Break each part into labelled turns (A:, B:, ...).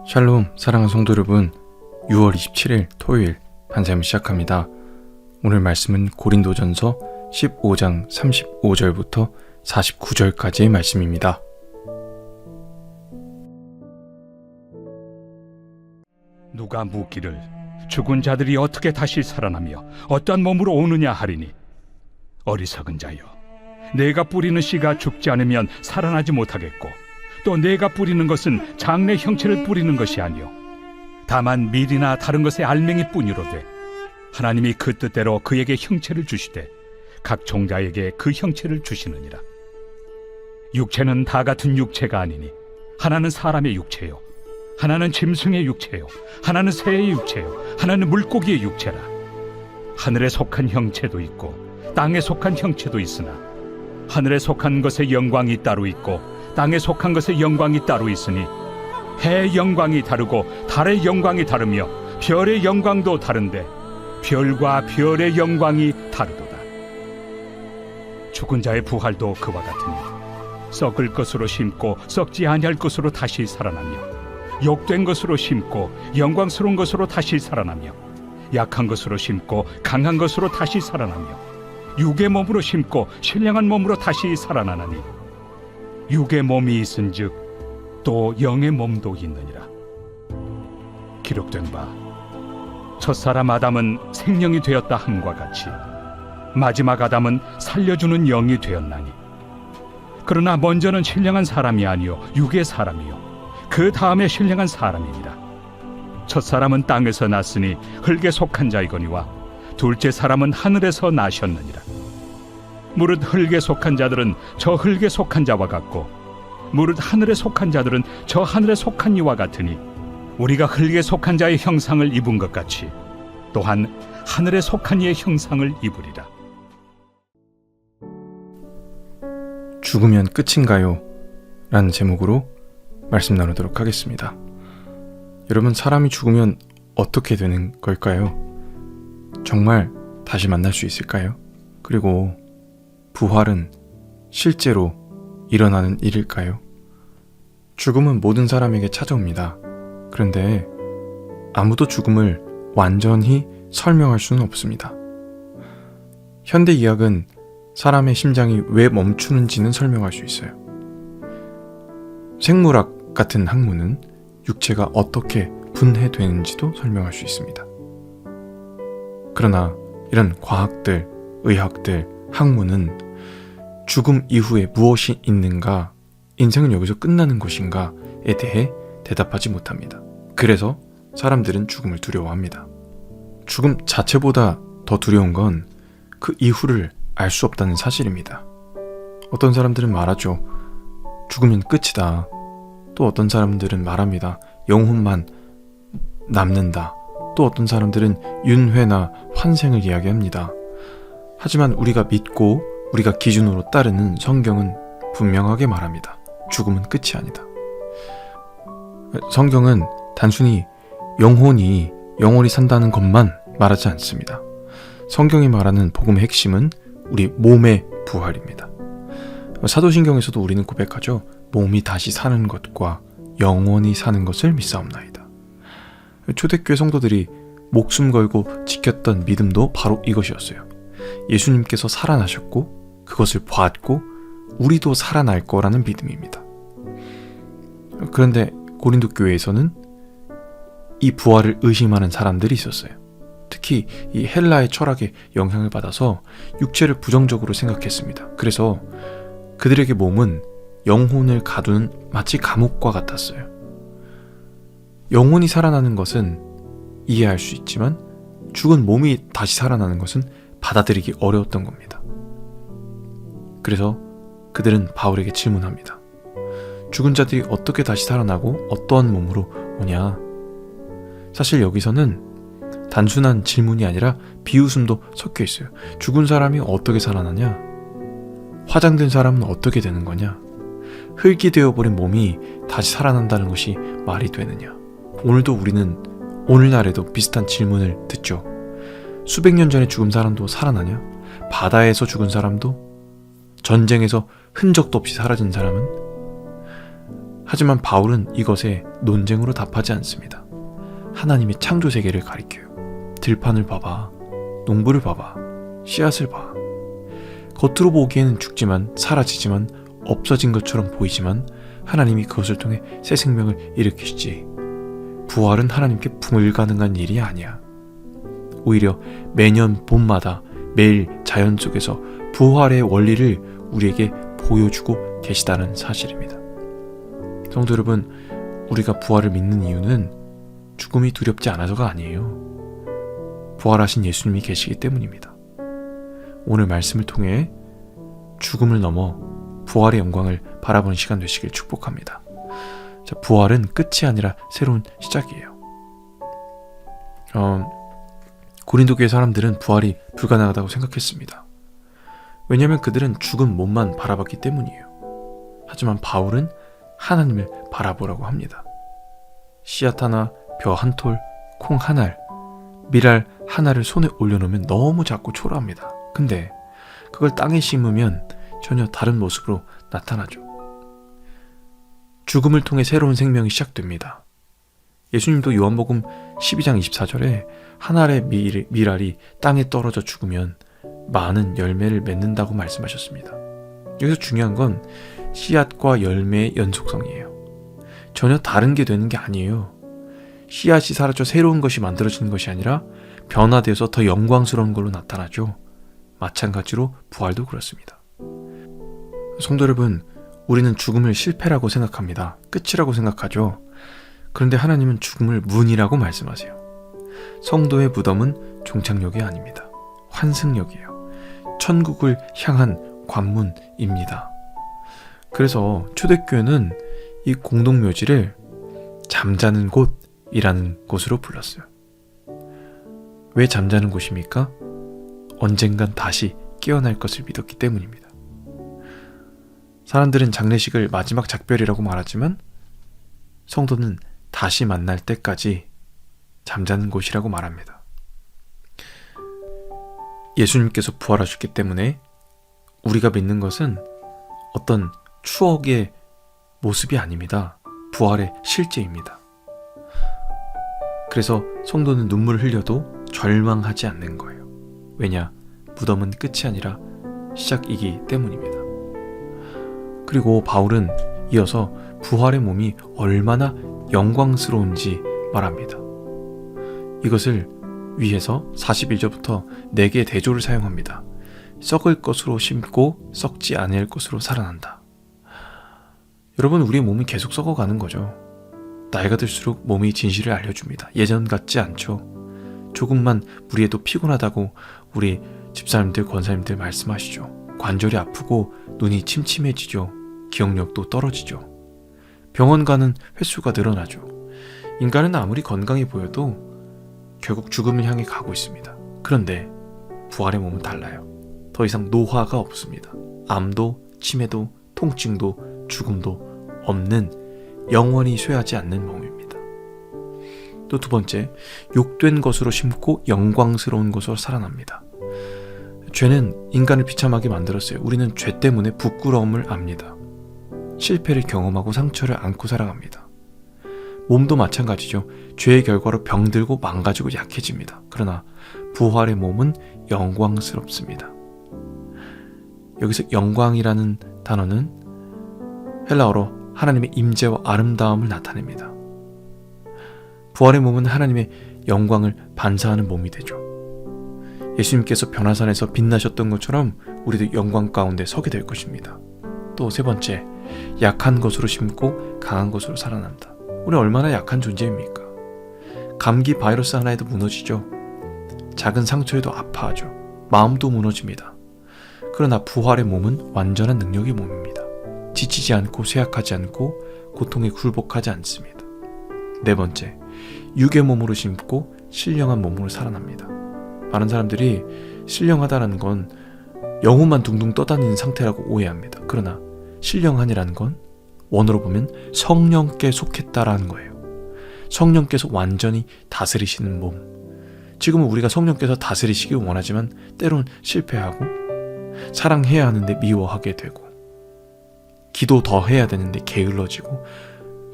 A: 샬롬 사랑하는 성도 여러분, 6월 27일 토요일 반샘을 시작합니다. 오늘 말씀은 고린도전서 15장 35절부터 49절까지의 말씀입니다.
B: 누가 묻기를 죽은 자들이 어떻게 다시 살아나며 어떠한 몸으로 오느냐 하리니, 어리석은 자여, 내가 뿌리는 씨가 죽지 않으면 살아나지 못하겠고, 또 내가 뿌리는 것은 장래 형체를 뿌리는 것이 아니요 다만 밀이나 다른 것의 알맹이 뿐이로되, 하나님이 그 뜻대로 그에게 형체를 주시되 각 종자에게 그 형체를 주시느니라. 육체는 다 같은 육체가 아니니, 하나는 사람의 육체요, 하나는 짐승의 육체요, 하나는 새의 육체요, 하나는 물고기의 육체라. 하늘에 속한 형체도 있고 땅에 속한 형체도 있으나, 하늘에 속한 것의 영광이 따로 있고 땅에 속한 것의 영광이 따로 있으니, 해의 영광이 다르고 달의 영광이 다르며 별의 영광도 다른데 별과 별의 영광이 다르도다. 죽은 자의 부활도 그와 같으니, 썩을 것으로 심고 썩지 아니할 것으로 다시 살아나며, 욕된 것으로 심고 영광스러운 것으로 다시 살아나며, 약한 것으로 심고 강한 것으로 다시 살아나며, 육의 몸으로 심고 신령한 몸으로 다시 살아나나니, 육의 몸이 있은즉 또 영의 몸도 있느니라. 기록된 바, 첫사람 아담은 생명이 되었다 함과 같이 마지막 아담은 살려주는 영이 되었나니, 그러나 먼저는 신령한 사람이 아니요 육의 사람이요 그 다음에 신령한 사람이니라. 첫사람은 땅에서 났으니 흙에 속한 자이거니와 둘째 사람은 하늘에서 나셨느니라. 무릇 흙에 속한 자들은 저 흙에 속한 자와 같고, 무릇 하늘에 속한 자들은 저 하늘에 속한 이와 같으니, 우리가 흙에 속한 자의 형상을 입은 것 같이 또한 하늘에 속한 이의 형상을 입으리라.
A: 죽으면 끝인가요? 라는 제목으로 말씀 나누도록 하겠습니다. 여러분, 사람이 죽으면 어떻게 되는 걸까요? 정말 다시 만날 수 있을까요? 그리고 부활은 실제로 일어나는 일일까요? 죽음은 모든 사람에게 찾아옵니다. 그런데 아무도 죽음을 완전히 설명할 수는 없습니다. 현대 의학은 사람의 심장이 왜 멈추는지는 설명할 수 있어요. 생물학 같은 학문은 육체가 어떻게 분해되는지도 설명할 수 있습니다. 그러나 이런 과학들, 의학들, 학문은 죽음 이후에 무엇이 있는가, 인생은 여기서 끝나는 것인가에 대해 대답하지 못합니다. 그래서 사람들은 죽음을 두려워합니다. 죽음 자체보다 더 두려운 건 그 이후를 알 수 없다는 사실입니다. 어떤 사람들은 말하죠. 죽으면 끝이다. 또 어떤 사람들은 말합니다. 영혼만 남는다. 또 어떤 사람들은 윤회나 환생을 이야기합니다. 하지만 우리가 믿고 우리가 기준으로 따르는 성경은 분명하게 말합니다. 죽음은 끝이 아니다. 성경은 단순히 영혼이 산다는 것만 말하지 않습니다. 성경이 말하는 복음의 핵심은 우리 몸의 부활입니다. 사도신경에서도 우리는 고백하죠. 몸이 다시 사는 것과 영원히 사는 것을 믿사옵나이다. 초대교회 성도들이 목숨 걸고 지켰던 믿음도 바로 이것이었어요. 예수님께서 살아나셨고 그것을 보았고 우리도 살아날 거라는 믿음입니다. 그런데 고린도 교회에서는 이 부활을 의심하는 사람들이 있었어요. 특히 이 헬라의 철학에 영향을 받아서 육체를 부정적으로 생각했습니다. 그래서 그들에게 몸은 영혼을 가두는 마치 감옥과 같았어요. 영혼이 살아나는 것은 이해할 수 있지만 죽은 몸이 다시 살아나는 것은 받아들이기 어려웠던 겁니다. 그래서 그들은 바울에게 질문합니다. 죽은 자들이 어떻게 다시 살아나고 어떠한 몸으로 오냐? 사실 여기서는 단순한 질문이 아니라 비웃음도 섞여 있어요. 죽은 사람이 어떻게 살아나냐? 화장된 사람은 어떻게 되는 거냐? 흙이 되어버린 몸이 다시 살아난다는 것이 말이 되느냐? 오늘도 우리는 오늘날에도 비슷한 질문을 듣죠. 수백 년 전에 죽은 사람도 살아나냐? 바다에서 죽은 사람도? 전쟁에서 흔적도 없이 사라진 사람은? 하지만 바울은 이것에 논쟁으로 답하지 않습니다. 하나님의 창조 세계를 가리켜요. 들판을 봐봐, 농부를 봐봐, 씨앗을 봐. 겉으로 보기에는 죽지만 사라지지만 없어진 것처럼 보이지만 하나님이 그것을 통해 새 생명을 일으키시지. 부활은 하나님께 불가능한 일이 아니야. 오히려 매년 봄마다 매일 자연 속에서 부활의 원리를 우리에게 보여주고 계시다는 사실입니다. 성도 여러분, 우리가 부활을 믿는 이유는 죽음이 두렵지 않아서가 아니에요. 부활하신 예수님이 계시기 때문입니다. 오늘 말씀을 통해 죽음을 넘어 부활의 영광을 바라보는 시간 되시길 축복합니다. 자, 부활은 끝이 아니라 새로운 시작이에요. 고린도 교회 사람들은 부활이 불가능하다고 생각했습니다. 왜냐하면 그들은 죽은 몸만 바라봤기 때문이에요. 하지만 바울은 하나님을 바라보라고 합니다. 씨앗 하나, 벼 한 톨, 콩 한 알, 밀알 하나를 손에 올려놓으면 너무 작고 초라합니다. 근데 그걸 땅에 심으면 전혀 다른 모습으로 나타나죠. 죽음을 통해 새로운 생명이 시작됩니다. 예수님도 요한복음 12장 24절에 한 알의 밀알이 땅에 떨어져 죽으면 많은 열매를 맺는다고 말씀하셨습니다. 여기서 중요한 건 씨앗과 열매의 연속성이에요. 전혀 다른 게 되는 게 아니에요. 씨앗이 사라져 새로운 것이 만들어지는 것이 아니라 변화되어서 더 영광스러운 걸로 나타나죠. 마찬가지로 부활도 그렇습니다. 성도 여러분, 우리는 죽음을 실패라고 생각합니다. 끝이라고 생각하죠. 그런데 하나님은 죽음을 문이라고 말씀하세요. 성도의 무덤은 종착역이 아닙니다. 환승역이에요. 천국을 향한 관문입니다. 그래서 초대교회는 이 공동묘지를 잠자는 곳이라는 곳으로 불렀어요. 왜 잠자는 곳입니까? 언젠간 다시 깨어날 것을 믿었기 때문입니다. 사람들은 장례식을 마지막 작별이라고 말하지만 성도는 다시 만날 때까지 잠자는 곳이라고 말합니다. 예수님께서 부활하셨기 때문에 우리가 믿는 것은 어떤 추억의 모습이 아닙니다. 부활의 실제입니다. 그래서 성도는 눈물을 흘려도 절망하지 않는 거예요. 왜냐? 무덤은 끝이 아니라 시작이기 때문입니다. 그리고 바울은 이어서 부활의 몸이 얼마나 영광스러운지 말합니다. 이것을 위해서 41절부터 4개의 대조를 사용합니다. 썩을 것으로 심고 썩지 아니할 것으로 살아난다. 여러분, 우리의 몸은 계속 썩어가는 거죠. 나이가 들수록 몸이 진실을 알려줍니다. 예전 같지 않죠. 조금만 무리해도 피곤하다고 우리 집사님들, 권사님들 말씀하시죠. 관절이 아프고 눈이 침침해지죠. 기억력도 떨어지죠. 병원 가는 횟수가 늘어나죠. 인간은 아무리 건강해 보여도 결국 죽음을 향해 가고 있습니다. 그런데 부활의 몸은 달라요. 더 이상 노화가 없습니다. 암도, 치매도, 통증도, 죽음도 없는 영원히 쇠하지 않는 몸입니다. 또 두 번째, 욕된 것으로 심고 영광스러운 것으로 살아납니다. 죄는 인간을 비참하게 만들었어요. 우리는 죄 때문에 부끄러움을 압니다. 실패를 경험하고 상처를 안고 살아갑니다. 몸도 마찬가지죠. 죄의 결과로 병들고 망가지고 약해집니다. 그러나 부활의 몸은 영광스럽습니다. 여기서 영광이라는 단어는 헬라어로 하나님의 임재와 아름다움을 나타냅니다. 부활의 몸은 하나님의 영광을 반사하는 몸이 되죠. 예수님께서 변화산에서 빛나셨던 것처럼 우리도 영광 가운데 서게 될 것입니다. 또 세 번째, 약한 것으로 심고 강한 것으로 살아난다. 우리 얼마나 약한 존재입니까? 감기 바이러스 하나에도 무너지죠. 작은 상처에도 아파하죠. 마음도 무너집니다. 그러나 부활의 몸은 완전한 능력의 몸입니다. 지치지 않고 쇠약하지 않고 고통에 굴복하지 않습니다. 네 번째, 육의 몸으로 심고 신령한 몸으로 살아납니다. 많은 사람들이 신령하다는 건 영혼만 둥둥 떠다니는 상태라고 오해합니다. 그러나 신령한이라는 건 원어로 보면 성령께 속했다라는 거예요. 성령께서 완전히 다스리시는 몸. 지금은 우리가 성령께서 다스리시길 원하지만 때론 실패하고, 사랑해야 하는데 미워하게 되고, 기도 더 해야 되는데 게을러지고,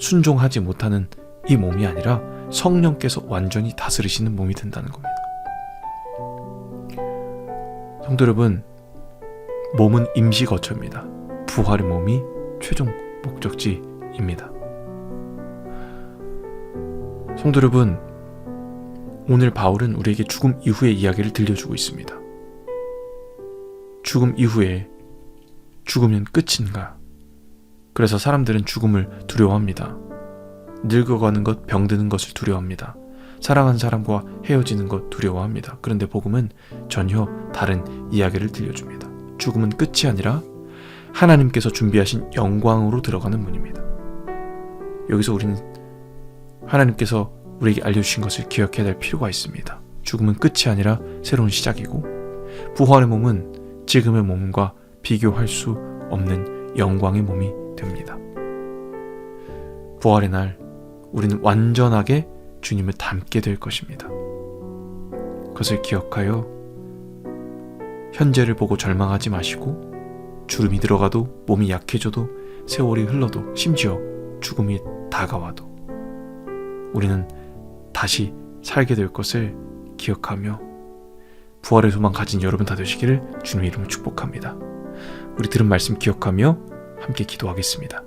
A: 순종하지 못하는 이 몸이 아니라 성령께서 완전히 다스리시는 몸이 된다는 겁니다. 성도 여러분, 몸은 임시 거처입니다. 부활의 몸이 최종 목적지입니다. 성도 여러분, 오늘 바울은 우리에게 죽음 이후의 이야기를 들려주고 있습니다. 죽음 이후에 죽으면 끝인가? 그래서 사람들은 죽음을 두려워합니다. 늙어가는 것, 병드는 것을 두려워합니다. 사랑하는 사람과 헤어지는 것 두려워합니다. 그런데 복음은 전혀 다른 이야기를 들려줍니다. 죽음은 끝이 아니라 하나님께서 준비하신 영광으로 들어가는 문입니다. 여기서 우리는 하나님께서 우리에게 알려주신 것을 기억해야 될 필요가 있습니다. 죽음은 끝이 아니라 새로운 시작이고, 부활의 몸은 지금의 몸과 비교할 수 없는 영광의 몸이 됩니다. 부활의 날 우리는 완전하게 주님을 닮게 될 것입니다. 그것을 기억하여 현재를 보고 절망하지 마시고, 주름이 들어가도 몸이 약해져도 세월이 흘러도 심지어 죽음이 다가와도 우리는 다시 살게 될 것을 기억하며 부활의 소망 가진 여러분 다 되시기를 주님의 이름으로 축복합니다. 우리 들은 말씀 기억하며 함께 기도하겠습니다.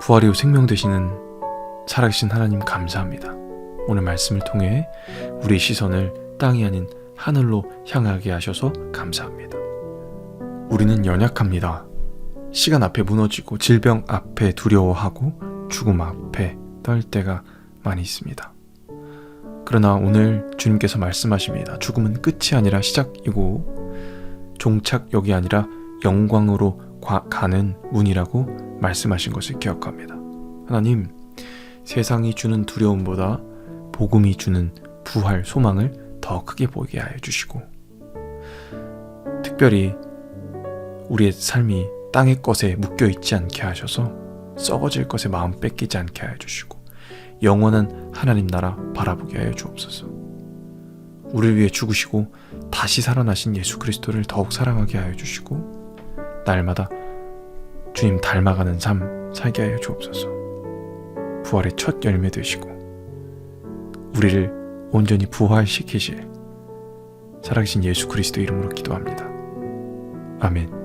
A: 부활 이후 생명 되시는 살아계신 하나님 감사합니다. 오늘 말씀을 통해 우리의 시선을 땅이 아닌 하늘로 향하게 하셔서 감사합니다. 우리는 연약합니다. 시간 앞에 무너지고 질병 앞에 두려워하고 죽음 앞에 떨 때가 많이 있습니다. 그러나 오늘 주님께서 말씀하십니다. 죽음은 끝이 아니라 시작이고 종착역이 아니라 영광으로 가는 문이라고 말씀하신 것을 기억합니다. 하나님, 세상이 주는 두려움보다 복음이 주는 부활 소망을 더 크게 보이게 하여 주시고, 특별히 우리의 삶이 땅의 것에 묶여 있지 않게 하셔서 썩어질 것에 마음 뺏기지 않게 하여 주시고, 영원한 하나님 나라 바라보게 하여 주옵소서. 우리를 위해 죽으시고 다시 살아나신 예수 그리스도를 더욱 사랑하게 하여 주시고, 날마다 주님 닮아가는 삶 살게 하여 주옵소서. 부활의 첫 열매 되시고 우리를 온전히 부활시키실 살아계신 예수 그리스도 이름으로 기도합니다. 아멘.